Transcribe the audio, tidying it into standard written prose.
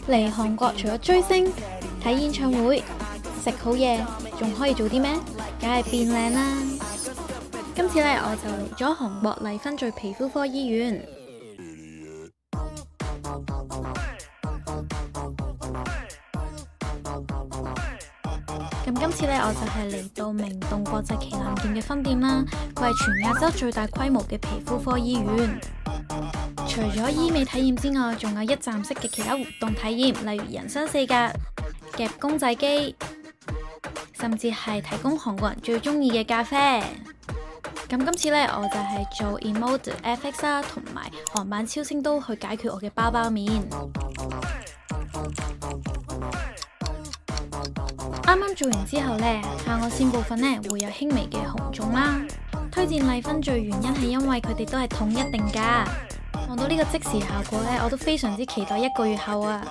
嚟韓國除咗追星、睇演唱會、食好嘢，仲可以做啲咩？梗係變靚啦！今次呢，我就嚟咗韓國麗芬聚皮膚科醫院。咁今次呢，我就係嚟到明洞國際旗艦店嘅分店啦。佢係全亞洲最大規模嘅皮膚科醫院。除咗醫美體驗之外，仲有一站式嘅其他活動體驗，例如人生4格、夾公仔機，甚至係提供韓國人最中意嘅咖啡。咁今次呢，我就係做 Emode FX 啦，同埋韓版超聲刀去解決我嘅包包面。啱啱做完之後呢，下顎線部分呢會有輕微嘅紅腫啦。推薦麗芬聚原因係因為佢哋都係統一定價。望到呢個即時效果呢，我都非常之期待1個月後啊！